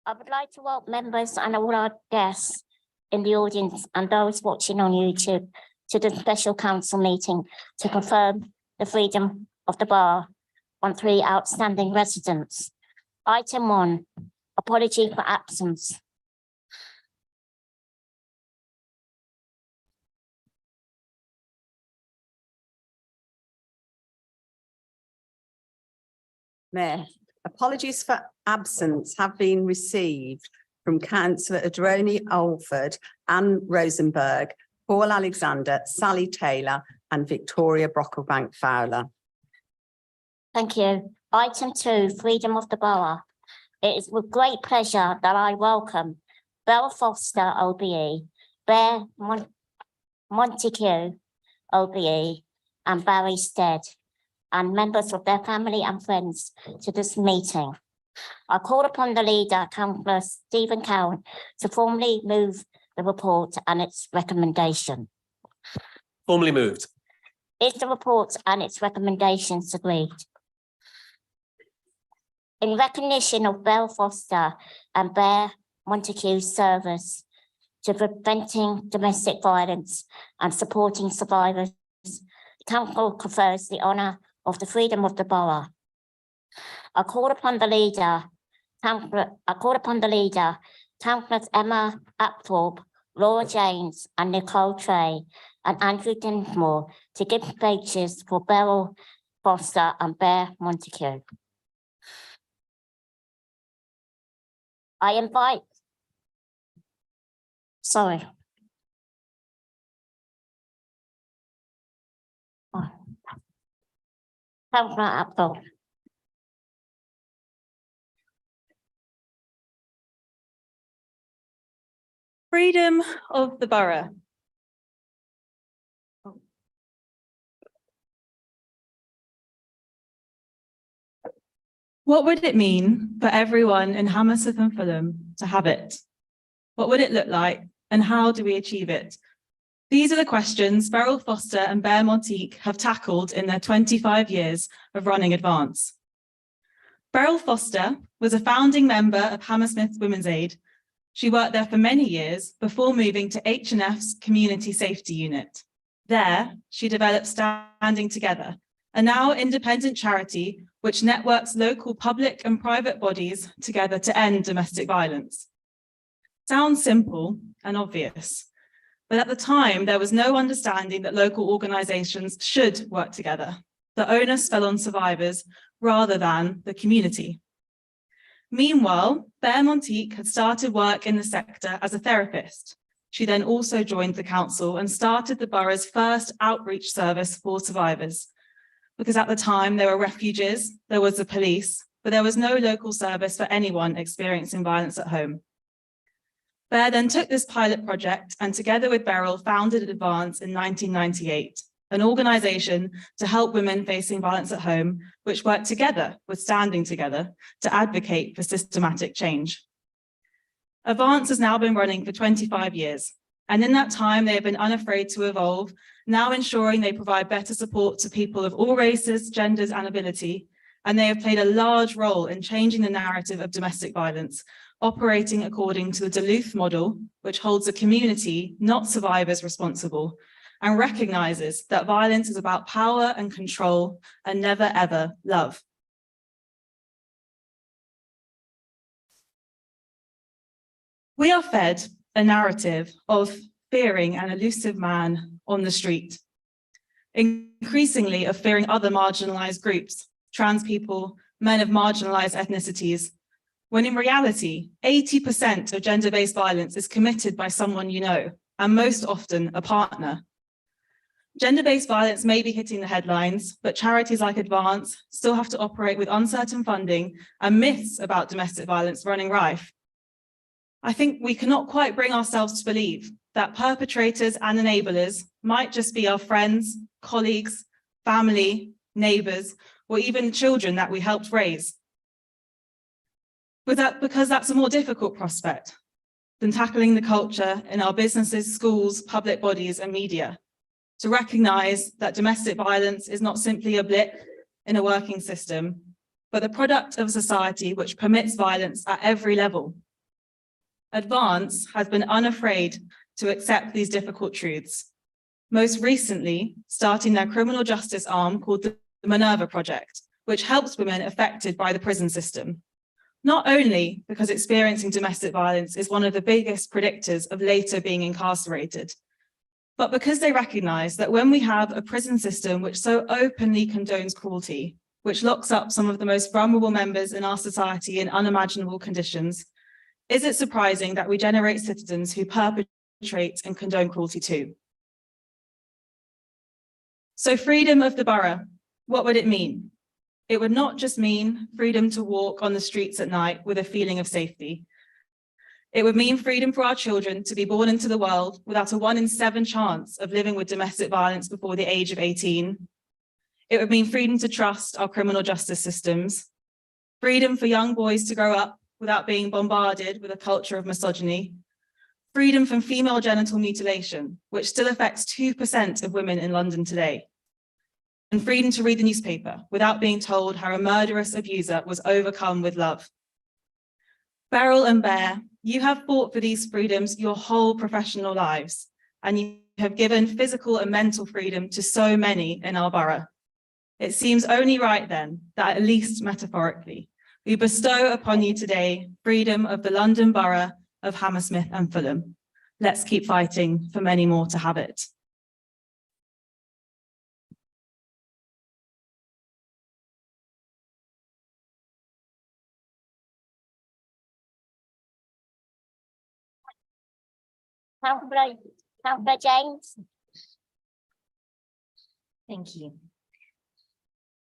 I would like to welcome members and all our guests in the audience and those watching on YouTube to the special council meeting to confirm the freedom of the borough on 3 outstanding residents. Item 1, apology for absence. Mayor, apologies for absence have been received from Councillor Adroni Alford, Anne Rosenberg, Paul Alexander, Sally Taylor and Victoria Brocklebank Fowler. Thank you. Item 2, freedom of the borough. It is with great pleasure that I welcome Belle Foster, OBE, Bear Montague, OBE, and Barry Stead, and members of their family and friends to this meeting. I call upon the leader, Councillor Stephen Cowan, to formally move the report and its recommendation. Formally moved. Is the report and its recommendations agreed? In recognition of Belle Foster and Bear Montague's service to preventing domestic violence and supporting survivors, the Council confers the honour of the freedom of the borough. I call upon the leader, Councillors Emma Apthorpe, Laura James and Nicole Trey and Andrew Dinsmore to give speeches for Beryl Foster and Bear Montague. I invite, Councillor Apthorpe. Freedom of the borough. What would it mean for everyone in Hammersmith and Fulham to have it? What would it look like and how do we achieve it? These are the questions Beryl Foster and Bear Montague have tackled in their 25 years of running Advance. Beryl Foster was a founding member of Hammersmith Women's Aid. She worked there for many years before moving to H&F's Community Safety Unit. There, she developed Standing Together, a now independent charity which networks local public and private bodies together to end domestic violence. Sounds simple and obvious, but at the time there was no understanding that local organisations should work together. The onus fell on survivors rather than the community. Meanwhile, Bear Montague had started work in the sector as a therapist. She then also joined the council and started the borough's first outreach service for survivors. Because at the time there were refuges, there was the police, but there was no local service for anyone experiencing violence at home. Bear then took this pilot project and together with Beryl founded Advance in 1998, an organisation to help women facing violence at home, which worked together with Standing Together to advocate for systematic change. Advance has now been running for 25 years, and in that time they have been unafraid to evolve, now ensuring they provide better support to people of all races, genders and ability, and they have played a large role in changing the narrative of domestic violence, operating according to the Duluth model, which holds the community, not survivors, responsible, and recognises that violence is about power and control and never ever love. We are fed a narrative of fearing an elusive man on the street, increasingly of fearing other marginalised groups, trans people, men of marginalised ethnicities, when in reality, 80% of gender-based violence is committed by someone you know, and most often a partner. Gender-based violence may be hitting the headlines, but charities like Advance still have to operate with uncertain funding and myths about domestic violence running rife. I think we cannot quite bring ourselves to believe that perpetrators and enablers might just be our friends, colleagues, family, neighbours, or even children that we helped raise. Because that's a more difficult prospect than tackling the culture in our businesses, schools, public bodies and media, to recognise that domestic violence is not simply a blip in a working system, but the product of a society which permits violence at every level, Advance has been unafraid to accept these difficult truths, most recently starting their criminal justice arm called the Minerva Project, which helps women affected by the prison system. Not only because experiencing domestic violence is one of the biggest predictors of later being incarcerated, but because they recognise that when we have a prison system which so openly condones cruelty, which locks up some of the most vulnerable members in our society in unimaginable conditions, is it surprising that we generate citizens who perpetrate and condone cruelty too? So freedom of the borough, what would it mean? It would not just mean freedom to walk on the streets at night with a feeling of safety. It would mean freedom for our children to be born into the world without a 1 in 7 chance of living with domestic violence before the age of 18. It would mean freedom to trust our criminal justice systems, freedom for young boys to grow up without being bombarded with a culture of misogyny, freedom from female genital mutilation, which still affects 2% of women in London today, and freedom to read the newspaper without being told how a murderous abuser was overcome with love. Beryl and Bear, you have fought for these freedoms your whole professional lives, and you have given physical and mental freedom to so many in our borough. It seems only right then that, at least metaphorically, we bestow upon you today freedom of the London Borough of Hammersmith and Fulham. Let's keep fighting for many more to have it. Councillor James. Thank you.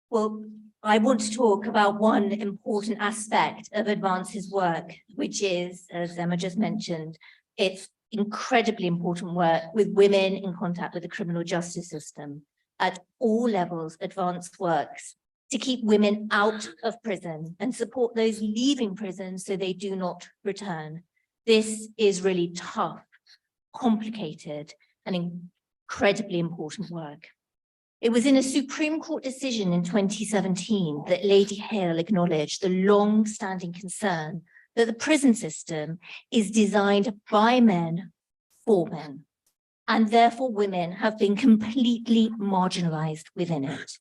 Well, I want to talk about one important aspect of Advance's work, which is, as Emma just mentioned, it's incredibly important work with women in contact with the criminal justice system. At all levels, Advance works to keep women out of prison and support those leaving prison so they do not return. This is really tough, complicated, and incredibly important work. It was in a Supreme Court decision in 2017 that Lady Hale acknowledged the long-standing concern that the prison system is designed by men for men, and therefore women have been completely marginalized within it.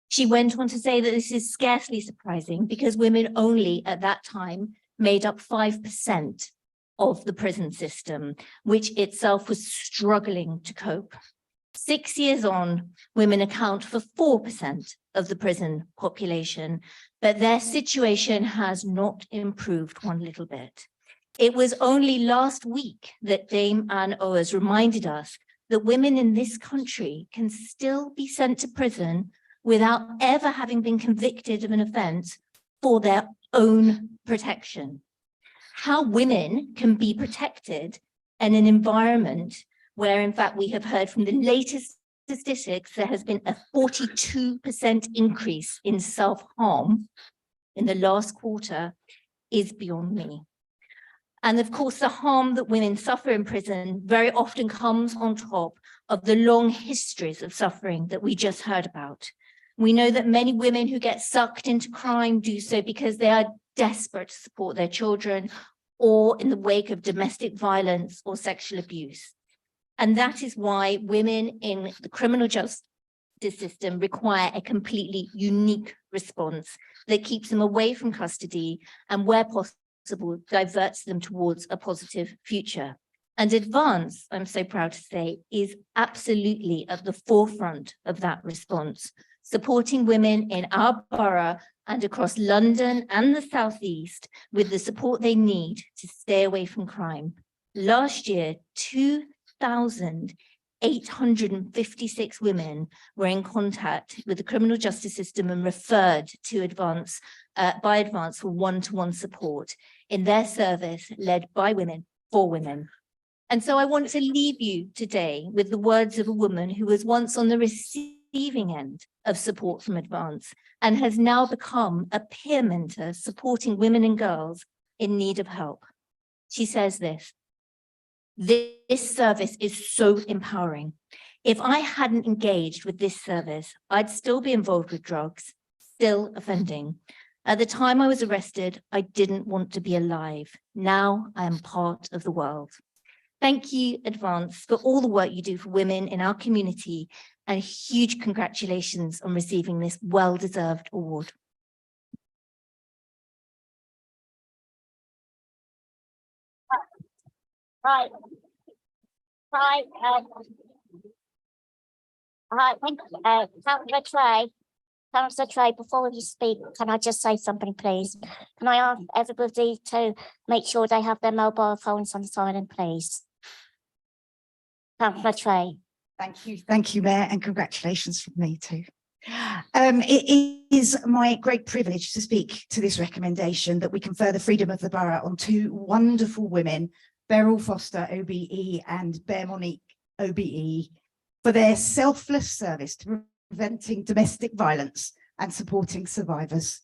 She went on to say that this is scarcely surprising because women only at that time made up 5% of the prison system, which itself was struggling to cope. 6 years on, women account for 4% of the prison population, but their situation has not improved one little bit. It was only last week that Dame Anne Owers reminded us that women in this country can still be sent to prison without ever having been convicted of an offence for their own protection. How women can be protected in an environment where, in fact, we have heard from the latest statistics, there has been a 42% increase in self-harm in the last quarter, is beyond me. And of course, the harm that women suffer in prison very often comes on top of the long histories of suffering that we just heard about. We know that many women who get sucked into crime do so because they are desperate to support their children or in the wake of domestic violence or sexual abuse. And that is why women in the criminal justice system require a completely unique response that keeps them away from custody and, where possible, diverts them towards a positive future. And Advance, I'm so proud to say, is absolutely at the forefront of that response, supporting women in our borough and across London and the South East with the support they need to stay away from crime. Last year, 2,856 women were in contact with the criminal justice system and referred to Advance by Advance for one-to-one support in their service led by women for women. And so I want to leave you today with the words of a woman who was once on the receiving end of support from Advance and has now become a peer mentor supporting women and girls in need of help. She says this: "This service is so empowering. If I hadn't engaged with this service, I'd still be involved with drugs, still offending. At the time I was arrested, I didn't want to be alive. Now I am part of the world. Thank you, Advance, for all the work you do for women in our community, and huge congratulations on receiving this well-deserved award. Right. Right, thank you, Councillor Trey, before you speak, can I just say something, please? Can I ask everybody to make sure they have their mobile phones on silent, please? Councillor Trey. Thank you, Mayor, and congratulations from me too. It is my great privilege to speak to this recommendation that we confer the freedom of the borough on two wonderful women, Beryl Foster, OBE, and Bear Monique, OBE, for their selfless service to preventing domestic violence and supporting survivors.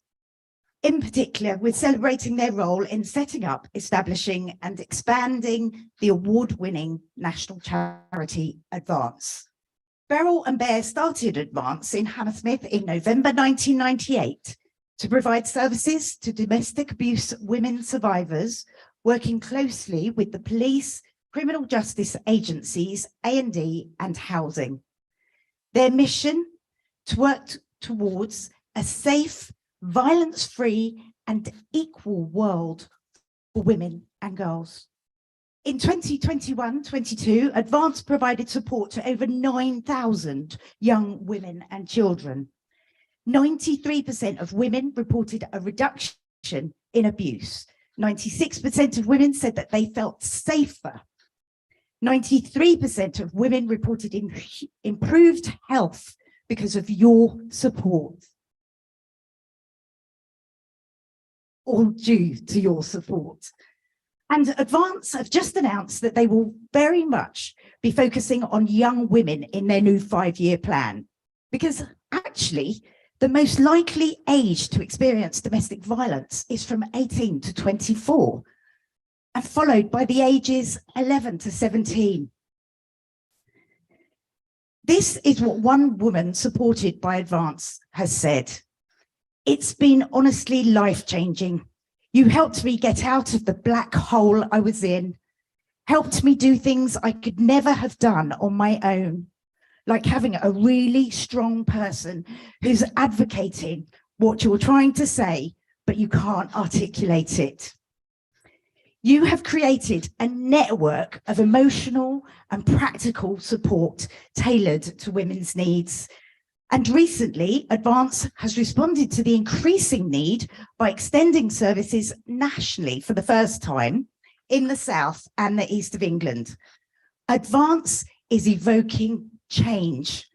In particular, we're celebrating their role in setting up, establishing and expanding the award-winning national charity Advance. Beryl and Bear started Advance in Hammersmith in November 1998 to provide services to domestic abuse women survivors, working closely with the police, criminal justice agencies, A&D and housing. Their mission to work towards a safe, violence-free and equal world for women and girls. In 2021-22, Advance provided support to over 9,000 young women and children. 93% of women reported a reduction in abuse. 96% of women said that they felt safer. 93% of women reported improved health because of your support. All due to your support. And Advance have just announced that they will very much be focusing on young women in their new 5-year plan, because actually the most likely age to experience domestic violence is from 18 to 24, and followed by the ages 11 to 17. This is what one woman supported by Advance has said. It's been honestly life-changing. You helped me get out of the black hole I was in, helped me do things I could never have done on my own, like having a really strong person who's advocating what you're trying to say, but you can't articulate it. You have created a network of emotional and practical support tailored to women's needs. And recently, Advance has responded to the increasing need by extending services nationally for the first time in the South and the East of England. Advance is evoking change.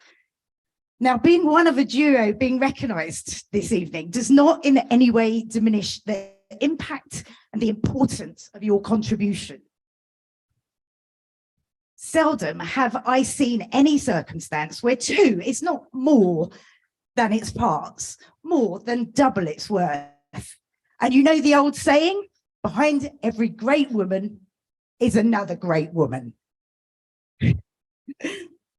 Now, being one of a duo being recognised this evening does not in any way diminish the impact and the importance of your contribution. Seldom have I seen any circumstance where two is not more than its parts, more than double its worth. And you know the old saying, behind every great woman is another great woman.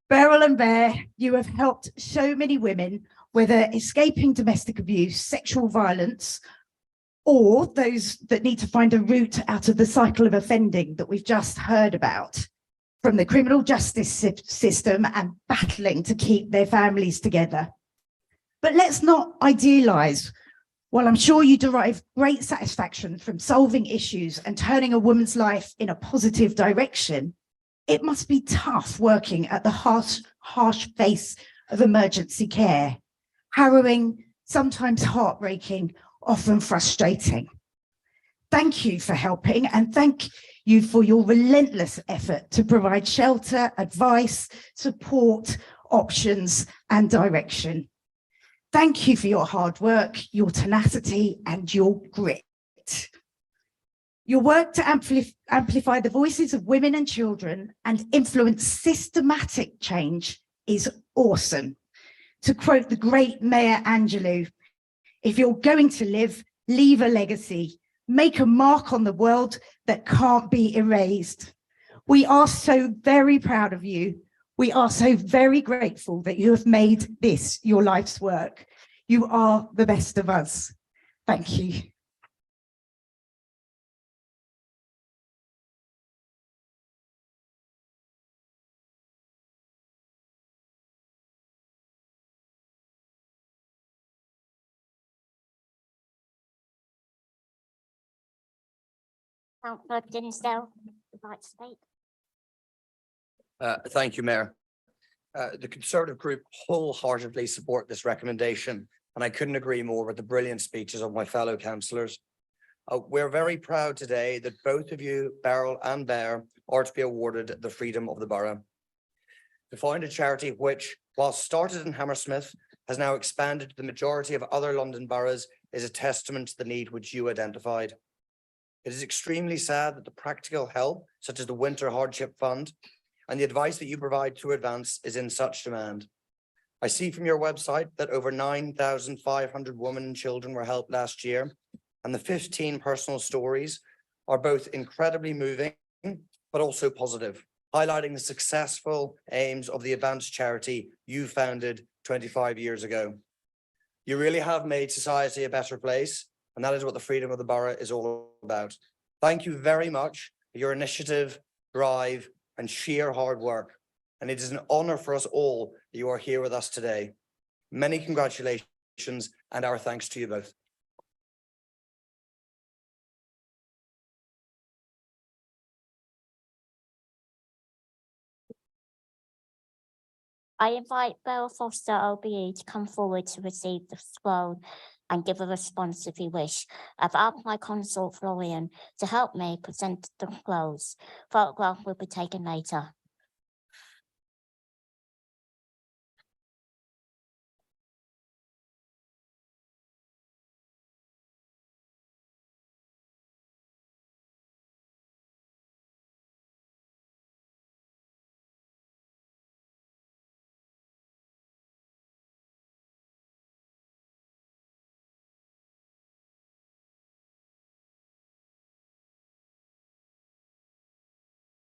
Beryl and Bear, you have helped so many women, whether escaping domestic abuse, sexual violence, or those that need to find a route out of the cycle of offending that we've just heard about, from the criminal justice system and battling to keep their families together. But let's not idealise. While I'm sure you derive great satisfaction from solving issues and turning a woman's life in a positive direction, it must be tough working at the harsh face of emergency care. Harrowing, sometimes heartbreaking, often frustrating. Thank you for helping, and thank you for your relentless effort to provide shelter, advice, support, options, and direction. Thank you for your hard work, your tenacity, and your grit. Your work to amplify the voices of women and children and influence systematic change is awesome. To quote the great Maya Angelou, if you're going to live, leave a legacy, make a mark on the world that can't be erased. We are so very proud of you. We are so very grateful that you have made this your life's work. You are the best of us. Thank you. Councillor Dinsdale, would like to speak. Thank you, Mayor. The Conservative Group wholeheartedly support this recommendation, and I couldn't agree more with the brilliant speeches of my fellow councillors. We're very proud today that both of you, Beryl and Bear, are to be awarded the Freedom of the Borough. To found a charity which, while started in Hammersmith, has now expanded to the majority of other London boroughs is a testament to the need which you identified. It is extremely sad that the practical help, such as the Winter Hardship Fund, and the advice that you provide to Advance is in such demand. I see from your website that over 9,500 women and children were helped last year, and the 15 personal stories are both incredibly moving, but also positive, highlighting the successful aims of the Advance charity you founded 25 years ago. You really have made society a better place, and that is what the Freedom of the Borough is all about. Thank you very much for your initiative, drive, and sheer hard work. And it is an honour for us all that you are here with us today. Many congratulations and our thanks to you both. I invite Beryl Foster OBE to come forward to receive the scroll and give a response if you wish. I've asked my consort Florian to help me present the scrolls. Photograph will be taken later.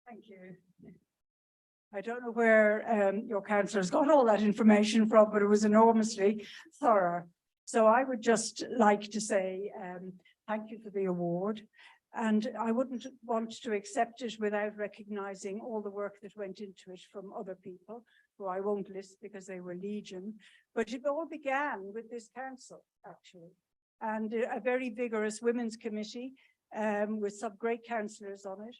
Thank you. I don't know where your councillors got all that information from, but it was enormously thorough. So I would just like to say thank you for the award. And I wouldn't want to accept it without recognising all the work that went into it from other people, who I won't list because they were legion. But it all began with this council, actually, and a very vigorous women's committee with some great councillors on it.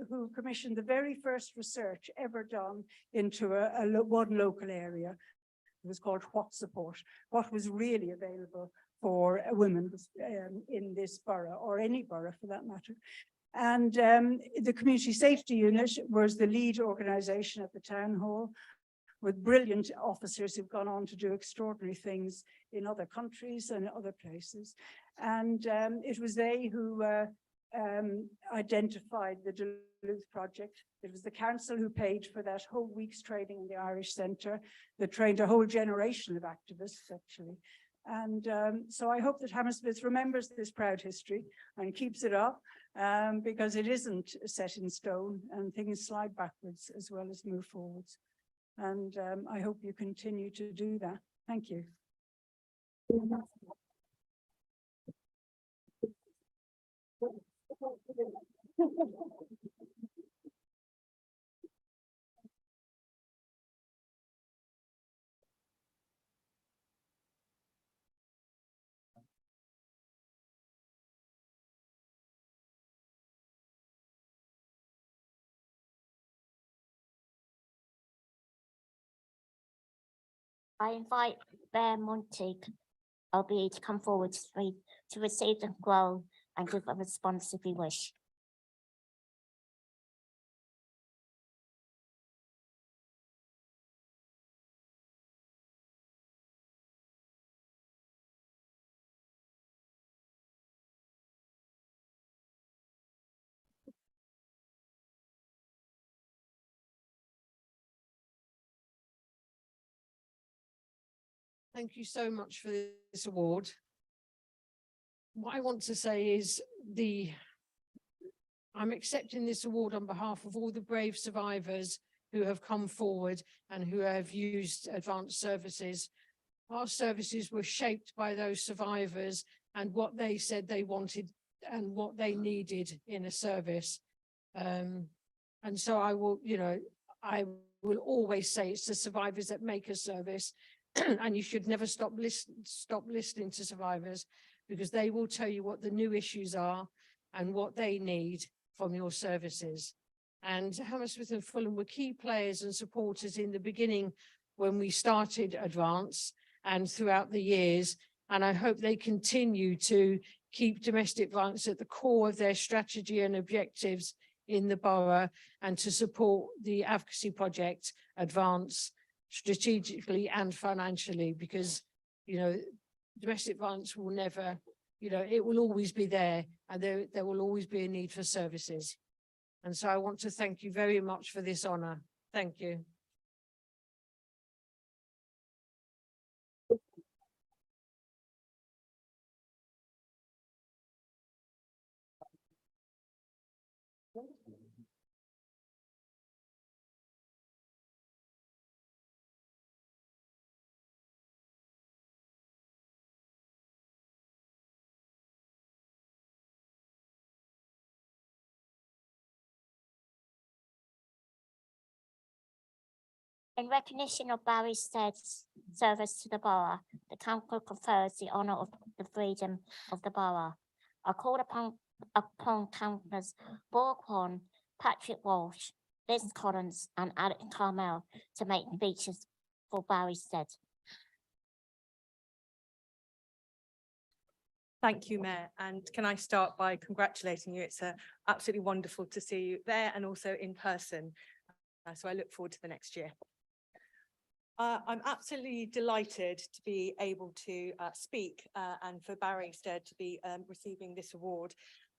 Who commissioned the very first research ever done into one local area. It was called What Support, what was really available for women in this borough, or any borough for that matter. And the Community Safety Unit was the lead organisation at the town hall, with brilliant officers who've gone on to do extraordinary things in other countries and other places. And it was they who identified the Duluth project. It was the council who paid for that whole week's training in the Irish Centre that trained a whole generation of activists, actually. And so I hope that Hammersmith remembers this proud history and keeps it up, because it isn't set in stone and things slide backwards as well as move forwards. And I hope you continue to do that. Thank you. I invite Bear Monteith OBE to come forward to receive the scroll and give a response if you wish. Thank you so much for this award. What I want to say is I'm accepting this award on behalf of all the brave survivors who have come forward and who have used advanced services. Our services were shaped by those survivors, and what they said they wanted and what they needed in a service. And so I will, I will always say it's the survivors that make a service. And you should never stop listening to survivors, because they will tell you what the new issues are and what they need from your services. And Hammersmith and Fulham were key players and supporters in the beginning when we started Advance and throughout the years. And I hope they continue to keep domestic violence at the core of their strategy and objectives in the borough, and to support the advocacy project Advance strategically and financially, because, domestic violence will never, it will always be there, and there will always be a need for services. And so I want to thank you very much for this honour. Thank you. In recognition of Barry Stead's service to the borough, the council confers the honour of the freedom of the borough. I call upon councillors Borough, Patrick Walsh, Liz Collins and Alex Carmel to make speeches for Barry Stead. Thank you, Mayor. And can I start by congratulating you? It's absolutely wonderful to see you there and also in person. So I look forward to the next year. I'm absolutely delighted to be able to speak and for Barry Stead to be receiving this award.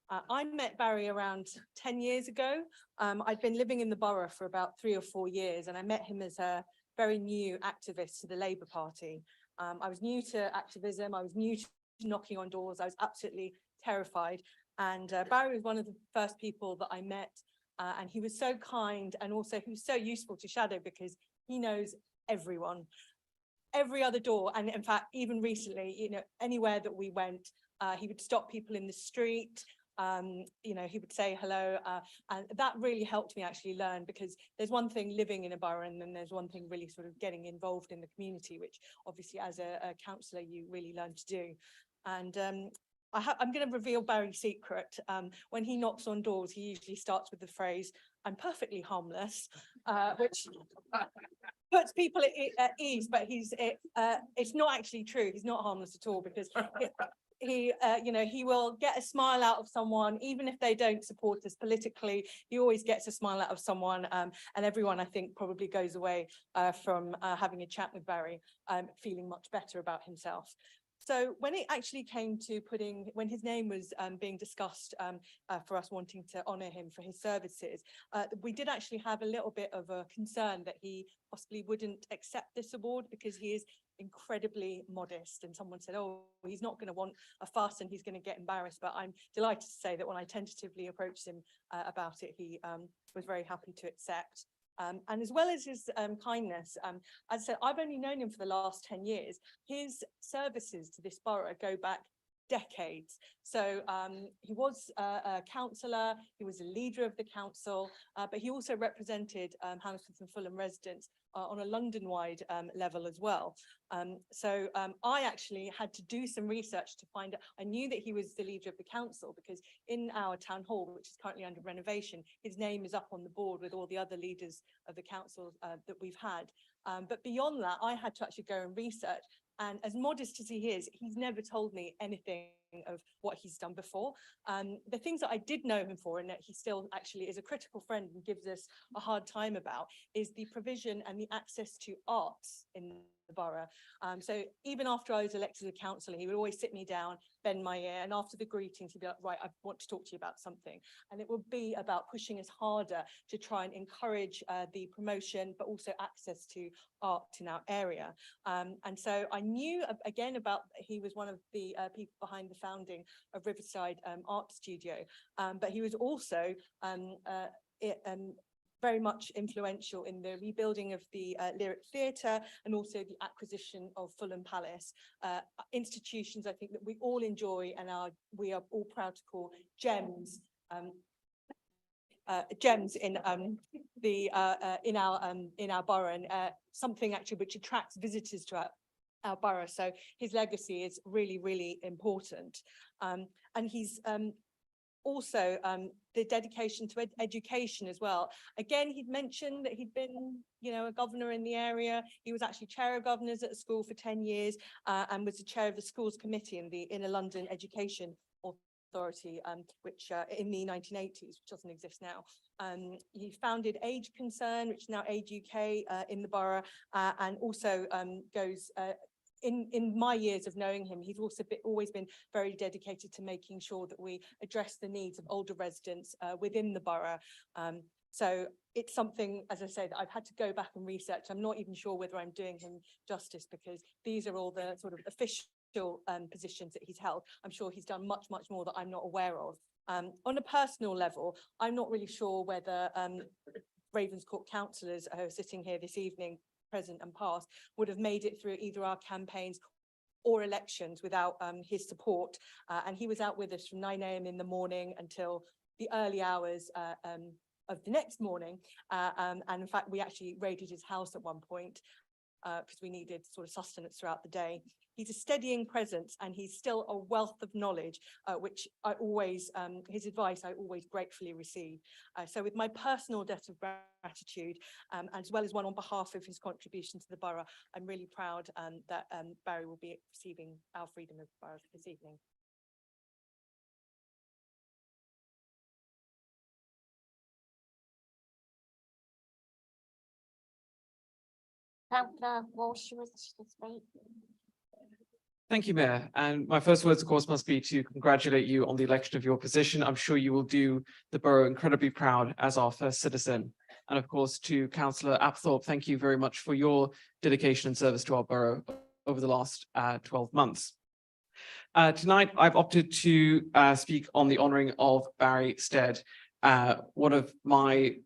I met Barry around 10 years ago. I'd been living in the borough for about 3 or 4 years, and I met him as a very new activist to the Labour Party. I was new to activism. I was new to knocking on doors. I was absolutely terrified. And Barry was one of the first people that I met. And he was so kind, and also he was so useful to shadow because he knows everyone, every other door. And in fact, even recently, anywhere that we went, he would stop people in the street. He would say hello. And that really helped me actually learn, because there's one thing living in a borough, and then there's one thing really sort of getting involved in the community, which obviously as a councillor, you really learn to do. And I'm going to reveal Barry's secret. When he knocks on doors, he usually starts with the phrase, "I'm perfectly harmless," which puts people at ease, but it's not actually true. He's not harmless at all, because he will get a smile out of someone, even if they don't support us politically. He always gets a smile out of someone, and everyone, I think, probably goes away from having a chat with Barry, feeling much better about himself. So when it actually came to when his name was being discussed for us wanting to honour him for his services, we did actually have a little bit of a concern that he possibly wouldn't accept this award, because he is incredibly modest. And someone said, oh, he's not going to want a fuss and he's going to get embarrassed. But I'm delighted to say that when I tentatively approached him about it, he was very happy to accept. And as well as his kindness, as I said, I've only known him for the last 10 years. His services to this borough go back decades. So he was a councillor, he was a leader of the council, but he also represented Hammersmith and Fulham residents on a London-wide level as well. So I actually had to do some research to find out. I knew that he was the leader of the council, because in our town hall, which is currently under renovation, his name is up on the board with all the other leaders of the council that we've had. But beyond that, I had to actually go and research. And as modest as he is, he's never told me anything of what he's done before. The things that I did know him for, and that he still actually is a critical friend and gives us a hard time about, is the provision and the access to arts in the borough. So even after I was elected as a councillor, he would always sit me down, bend my ear, and after the greetings, he'd be like, right, I want to talk to you about something. And it would be about pushing us harder to try and encourage the promotion, but also access to art in our area. And so I knew again about, he was one of the people behind the founding of Riverside Art Studio, but he was also very much influential in the rebuilding of the Lyric Theatre and also the acquisition of Fulham Palace, institutions I think that we all enjoy and we are all proud to call gems. Gems in our borough, and something actually which attracts visitors to our borough. So his legacy is really, really important, and he's also the dedication to education as well. Again, he'd mentioned that he'd been, a governor in the area. He was actually chair of governors at a school for 10 years and was the chair of the schools committee in the Inner London Education Authority, which in the 1980s, which doesn't exist now. He founded Age Concern, which is now Age UK in the borough, and also goes in my years of knowing him, he's also always been very dedicated to making sure that we address the needs of older residents within the borough. So it's something, as I say, that I've had to go back and research. I'm not even sure whether I'm doing him justice, because these are all the sort of official positions that he's held. I'm sure he's done much, much more that I'm not aware of. On a personal level, I'm not really sure whether Ravenscourt councillors who are sitting here this evening, present and past, would have made it through either our campaigns or elections without his support. And he was out with us from 9 a.m. in the morning until the early hours of the next morning. And in fact, we actually raided his house at one point because we needed sort of sustenance throughout the day. He's a steadying presence, and he's still a wealth of knowledge, which I always, his advice I always gratefully receive. So with my personal debt of gratitude, as well as one on behalf of his contribution to the borough, I'm really proud that Barry will be receiving our Freedom of Borough this evening. Councillor Walsh, you wish to speak? Thank you, Mayor. And my first words, of course, must be to congratulate you on the election of your position. I'm sure you will do the borough incredibly proud as our first citizen. And of course, to Councillor Apthorpe, thank you very much for your dedication and service to our borough over the last 12 months. Tonight, I've opted to speak on the honouring of Barry Stead, one of my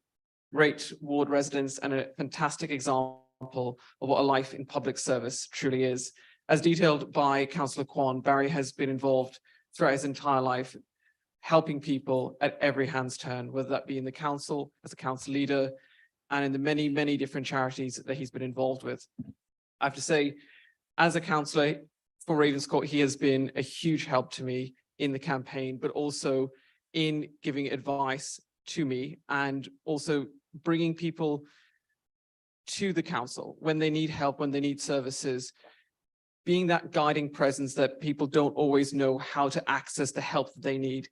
great ward residents and a fantastic example of what a life in public service truly is. As detailed by Councillor Kwan, Barry has been involved throughout his entire life, helping people at every hand's turn, whether that be in the council, as a council leader, and in the many, many different charities that he's been involved with. I have to say, as a councillor for Ravenscourt, he has been a huge help to me in the campaign, but also in giving advice to me and also bringing people to the council when they need help, when they need services, being that guiding presence that people don't always know how to access the help that they need.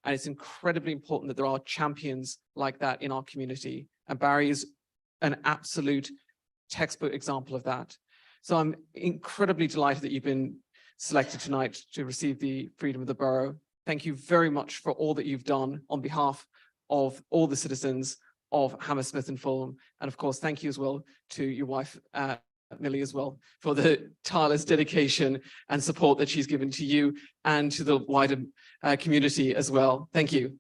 And it's incredibly important that there are champions like that in our community. And Barry is an absolute textbook example of that. So I'm incredibly delighted that you've been selected tonight to receive the Freedom of the Borough. Thank you very much for all that you've done on behalf of all the citizens of Hammersmith and Fulham. And of course, thank you as well to your wife, Millie, as well, for the tireless dedication and support that she's given to you and to the wider community as well. Thank you.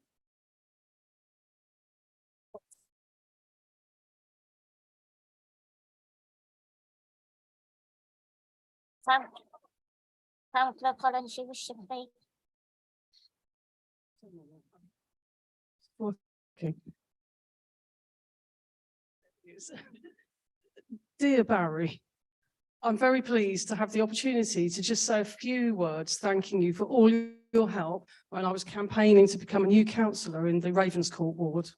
Councillor Collins, you wish to speak? Okay. Dear Barry, I'm very pleased to have the opportunity to just say a few words thanking you for all your help when I was campaigning to become a new councillor in the Ravenscourt ward.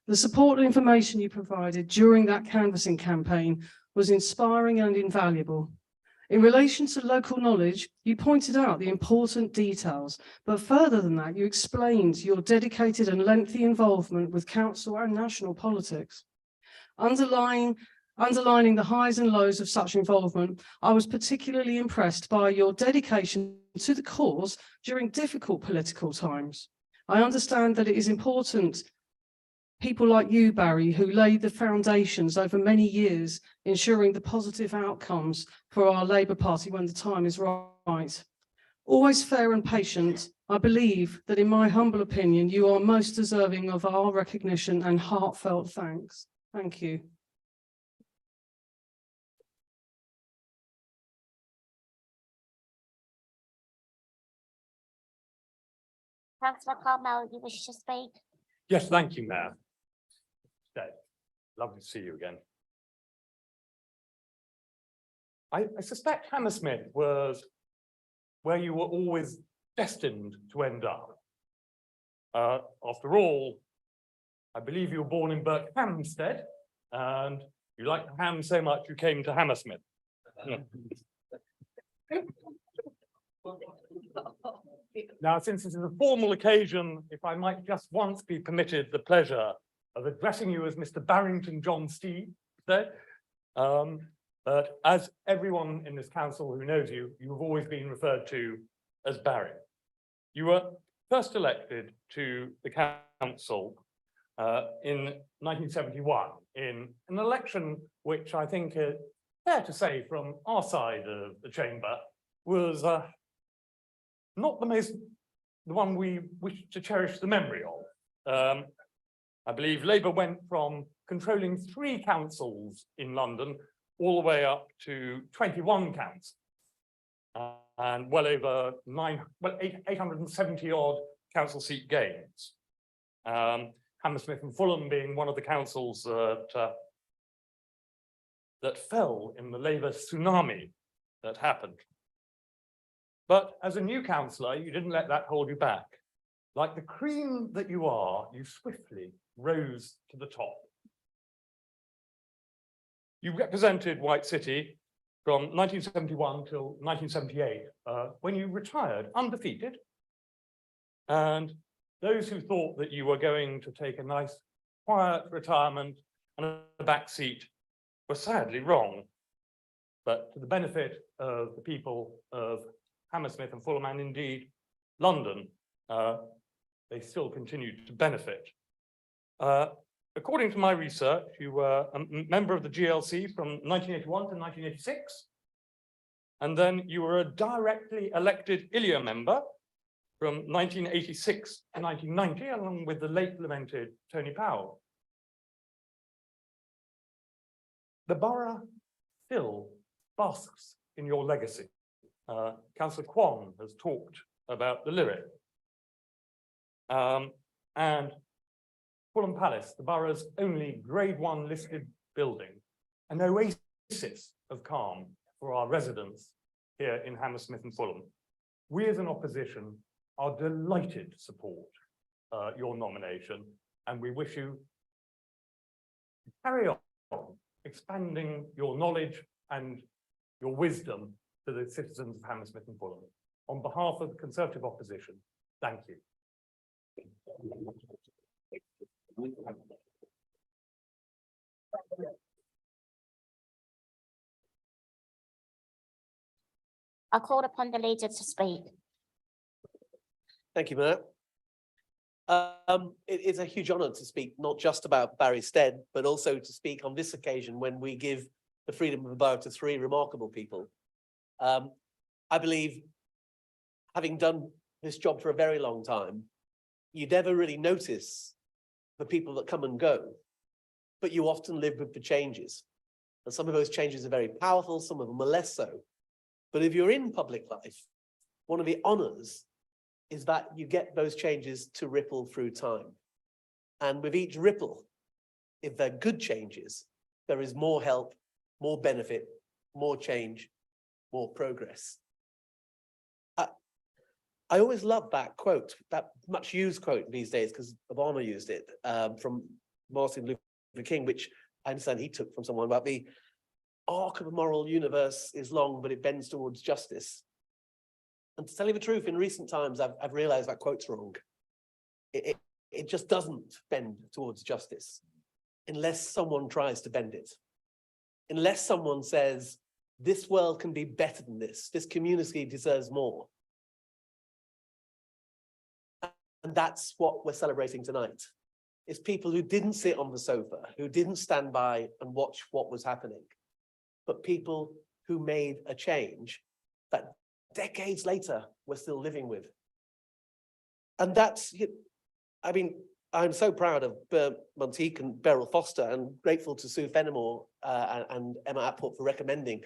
The support and information you provided during that canvassing campaign was inspiring and invaluable. In relation to local knowledge, you pointed out the important details, but further than that, you explained your dedicated and lengthy involvement with council and national politics. Underlining the highs and lows of such involvement, I was particularly impressed by your dedication to the cause during difficult political times. I understand that it is important people like you, Barry, who laid the foundations over many years, ensuring the positive outcomes for our Labour Party when the time is right. Always fair and patient, I believe that in my humble opinion, you are most deserving of our recognition and heartfelt thanks. Thank you. Councillor Carmel, you wish to speak? Yes, thank you, Mayor. Lovely to see you again. I suspect Hammersmith was where you were always destined to end up. After all, I believe you were born in Berkhamsted, and you liked ham so much you came to Hammersmith. Now, since this is a formal occasion, if I might just once be permitted the pleasure of addressing you as Mr. Barrington John Steed said, but as everyone in this council who knows you, you have always been referred to as Barry. You were first elected to the council in 1971 in an election which I think is fair to say from our side of the chamber was not the one we wish to cherish the memory of. I believe Labour went from controlling 3 councils in London all the way up to 21 councils and well over 870 odd council seat gains. Hammersmith and Fulham being one of the councils that fell in the Labour tsunami that happened. But as a new councillor, you didn't let that hold you back. Like the cream that you are, you swiftly rose to the top. You represented White City from 1971 till 1978, when you retired undefeated. And those who thought that you were going to take a nice, quiet retirement and a back seat were sadly wrong. But to the benefit of the people of Hammersmith and Fulham, and indeed London, they still continued to benefit. According to my research, you were a member of the GLC from 1981 to 1986, and then you were a directly elected ILIA member from 1986 to 1990, along with the late lamented Tony Powell. The borough still basks in your legacy. Councillor Kwan has talked about the lyric. And Fulham Palace, the borough's only Grade 1 listed building, an oasis of calm for our residents here in Hammersmith and Fulham. We as an opposition are delighted to support your nomination, and we wish you to carry on expanding your knowledge and your wisdom to the citizens of Hammersmith and Fulham. On behalf of the Conservative opposition, thank you. I call upon the leader to speak. Thank you, Mayor. It is a huge honour to speak not just about Barry Stead, but also to speak on this occasion when we give the freedom of the borough to 3 remarkable people. I believe, having done this job for a very long time, you never really notice the people that come and go, but you often live with the changes. And some of those changes are very powerful, some of them are less so. But if you're in public life, one of the honours is that you get those changes to ripple through time. And with each ripple, if they're good changes, there is more help, more benefit, more change, more progress. I always love that quote, that much used quote these days, because Obama used it, from Martin Luther King, which I understand he took from someone about the arc of a moral universe is long, but it bends towards justice. And to tell you the truth, in recent times, I've realized that quote's wrong. It just doesn't bend towards justice unless someone tries to bend it. Unless someone says, this world can be better than this community deserves more. And that's what we're celebrating tonight. It's people who didn't sit on the sofa, who didn't stand by and watch what was happening, but people who made a change that decades later, we're still living with. And that's, I mean, I'm so proud of Monteith and Beryl Foster, and grateful to Sue Fenimore and Emma Atport for recommending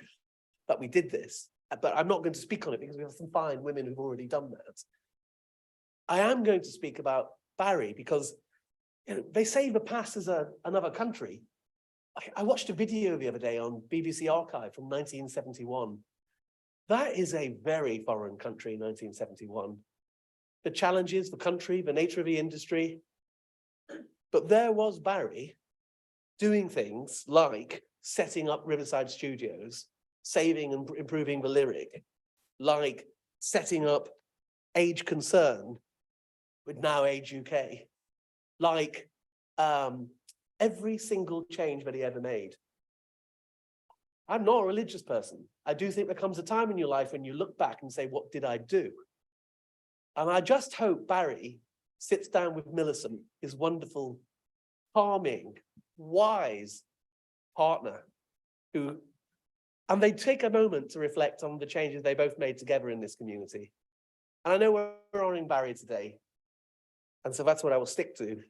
that we did this. But I'm not going to speak on it because we have some fine women who've already done that. I am going to speak about Barry because they say the past is another country. I watched a video the other day on BBC Archive from 1971. That is a very foreign country, 1971. The challenges, the country, the nature of the industry. But there was Barry doing things like setting up Riverside Studios, saving and improving the lyric, like setting up Age Concern with Now Age UK, like every single change that he ever made. I'm not a religious person. I do think there comes a time in your life when you look back and say, what did I do? And I just hope Barry sits down with Millicent, his wonderful, calming, wise partner, and they take a moment to reflect on the changes they both made together in this community. And I know we're honoring Barry today, and so that's what I will stick to.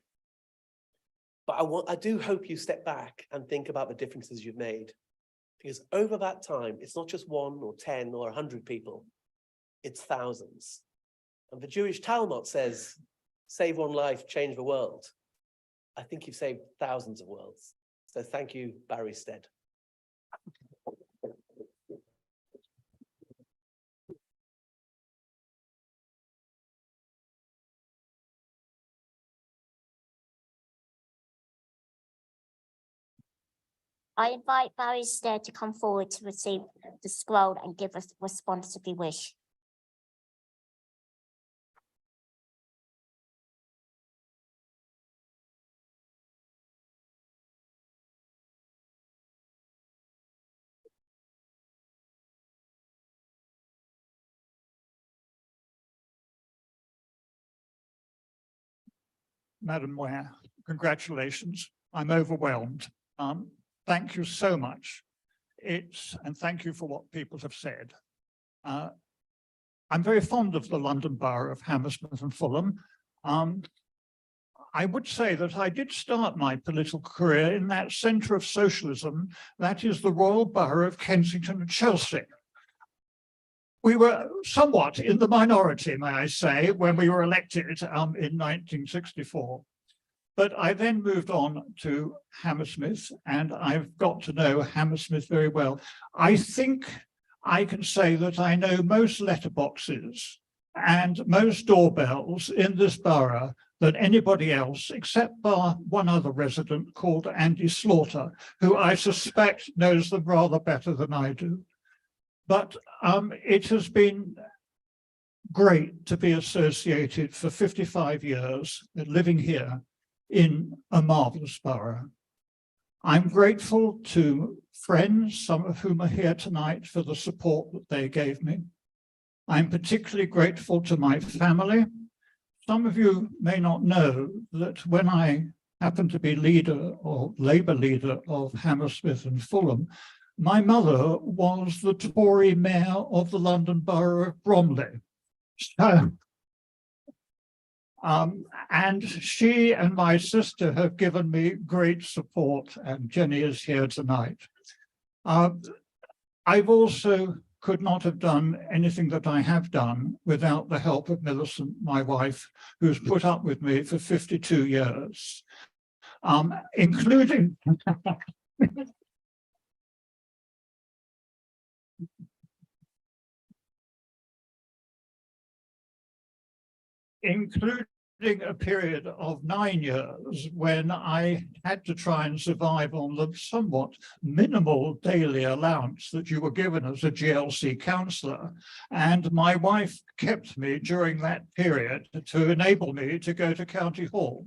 But I do hope you step back and think about the differences you've made. Because over that time, it's not just 1 or 10 or 100 people, it's thousands. And the Jewish Talmud says, save one life, change the world. I think you've saved thousands of worlds. So thank you, Barry Stead. I invite Barry Stead to come forward to receive the scroll and give us a response if you wish. Madam Ware, congratulations. I'm overwhelmed. Thank you so much. And thank you for what people have said. I'm very fond of the London Borough of Hammersmith and Fulham. I would say that I did start my political career in that centre of socialism, that is the Royal Borough of Kensington and Chelsea. We were somewhat in the minority, may I say, when we were elected in 1964. But I then moved on to Hammersmith, and I've got to know Hammersmith very well. I think I can say that I know most letterboxes and most doorbells in this borough than anybody else, except bar one other resident called Andy Slaughter, who I suspect knows them rather better than I do. But it has been great to be associated for 55 years living here in a marvelous borough. I'm grateful to friends, some of whom are here tonight, for the support that they gave me. I'm particularly grateful to my family. Some of you may not know that when I happened to be leader or Labour leader of Hammersmith and Fulham, my mother was the Tory mayor of the London Borough of Bromley. So, and she and my sister have given me great support, and Jenny is here tonight. I've also could not have done anything that I have done without the help of Millicent, my wife, who's put up with me for 52 years, including a period of 9 years when I had to try and survive on the somewhat minimal daily allowance that you were given as a GLC councillor. And my wife kept me during that period to enable me to go to County Hall.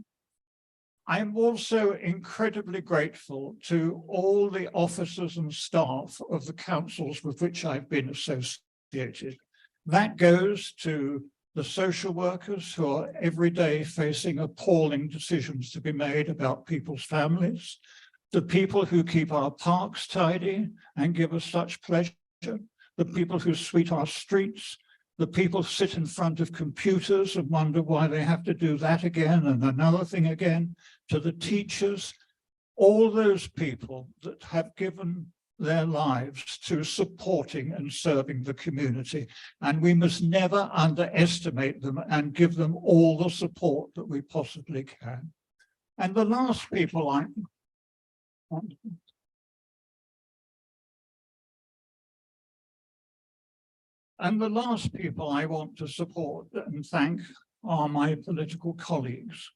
I'm also incredibly grateful to all the officers and staff of the councils with which I've been associated. That goes to the social workers who are every day facing appalling decisions to be made about people's families, the people who keep our parks tidy and give us such pleasure, the people who sweep our streets, the people who sit in front of computers and wonder why they have to do that again and another thing again, to the teachers, all those people that have given their lives to supporting and serving the community. And we must never underestimate them and give them all the support that we possibly can. And the last people I want to support and thank are my political colleagues.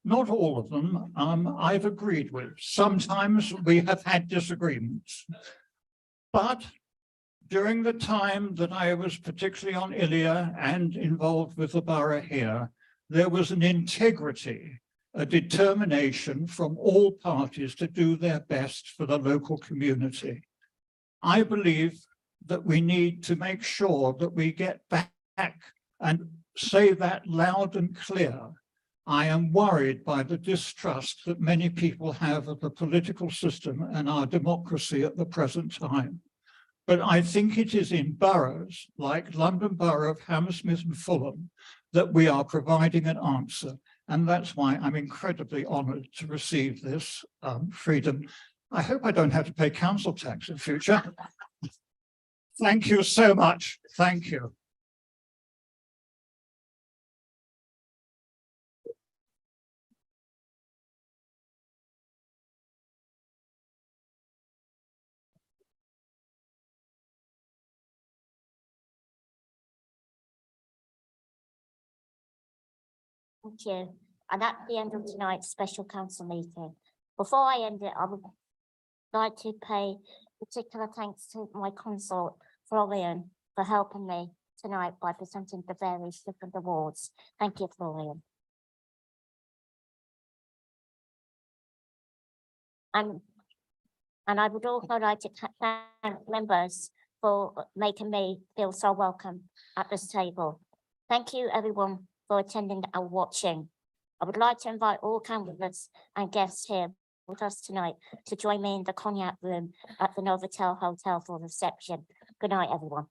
Not all of them I've agreed with. Sometimes we have had disagreements. But during the time that I was particularly on Ilia and involved with the borough here, there was an integrity, a determination from all parties to do their best for the local community. I believe that we need to make sure that we get back and say that loud and clear. I am worried by the distrust that many people have of the political system and our democracy at the present time. But I think it is in boroughs like London Borough of Hammersmith and Fulham that we are providing an answer. And that's why I'm incredibly honoured to receive this freedom. I hope I don't have to pay council tax in future. Thank you so much. Thank you. Thank you. And at the end of tonight's special council meeting, before I end it, I would like to pay particular thanks to my consort, Florian, for helping me tonight by presenting the various different awards. Thank you, Florian. And I would also like to thank members for making me feel so welcome at this table. Thank you, everyone, for attending and watching. I would like to invite all candidates and guests here with us tonight to join me in the cognac room at the Novotel Hotel for reception. Good night, everyone.